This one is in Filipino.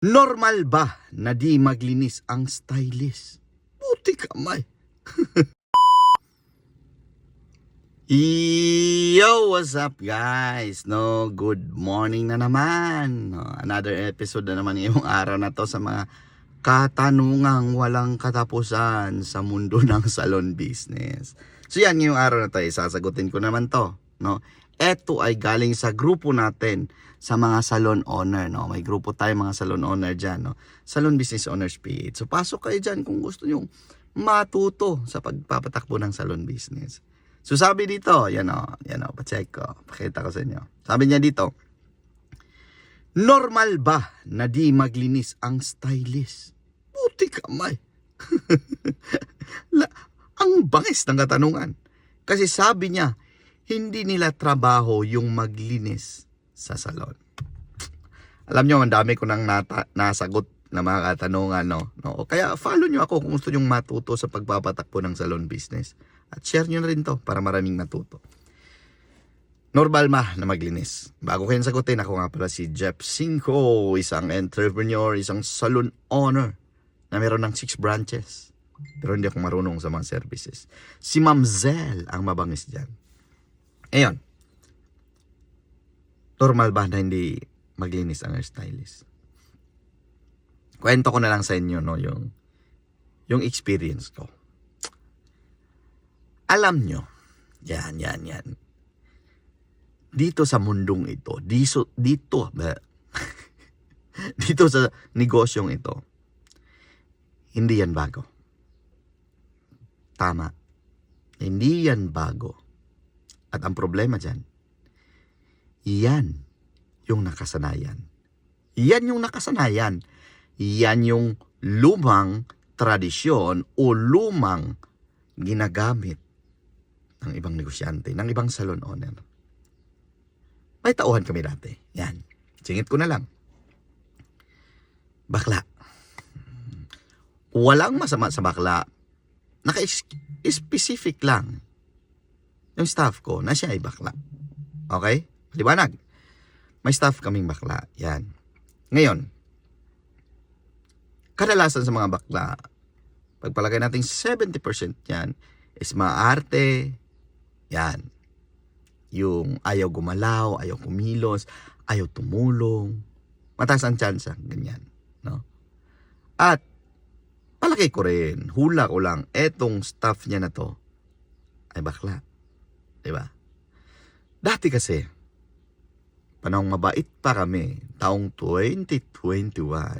Normal ba na di maglinis ang stylist? Buti kamay. Yo, what's up guys? No, good morning na naman. No, another episode na naman ngayong araw na to sa mga katanungang walang katapusan sa mundo ng salon business. So yan, ngayong araw na to, sasagutin ko naman to, no? Ito ay galing sa grupo natin sa mga salon owner, no? May grupo tayo mga salon owner dyan, no? Salon Business Owners PH. So pasok kayo dyan kung gusto nyo matuto sa pagpapatakbo ng salon business. So sabi dito, yan o, pacheck ko, pakita ko sa inyo. Sabi niya dito, normal ba na di maglinis ang stylist? Buti kamay. Ang bangis ng katanungan. Kasi sabi niya, hindi nila trabaho yung maglinis sa salon. Alam nyo, ang dami ko nang nasagot na mga katanungan, no? Kaya follow nyo ako kung gusto nyo matuto sa pagpapatakbo ng salon business. At share nyo na rin to para maraming natuto. Normal ma na maglinis? Bago ko yan sagutin, ako nga pala si Jeff Cinco, isang entrepreneur, isang salon owner na meron ng 6 branches. Pero hindi ako marunong sa mga services. Si Ma'am Zell ang mabangis dyan. Ayan. Normal ba na hindi maglinis ang hairstylist? Kwento ko na lang sa inyo, no, yung experience ko. Alam nyo, yan. Dito sa mundong ito, dito sa negosyong ito, hindi yan bago. Tama. Hindi yan bago. At ang problema dyan, yan yung nakasanayan. Yan yung nakasanayan. Yan yung lumang tradisyon o lumang ginagamit ng ibang negosyante, ng ibang salon owner. May tauhan kami dati. Yan. Singit ko na lang. Bakla. Walang masama sa bakla. Naka-specific lang yung staff ko na siya ay bakla. Okay? Liwanag. May staff kaming bakla. Yan. Ngayon, kadalasan sa mga bakla, pagpalagay natin 70% yan is maarte. Yan. Yung ayaw gumalaw, ayaw kumilos, ayaw tumulong. Mataas ang tsansa. Ganyan. No? At palagay ko rin, hula ko lang, etong staff niya na to ay bakla. Diba? Dati kasi, panahong mabait pa kami, taong 2021,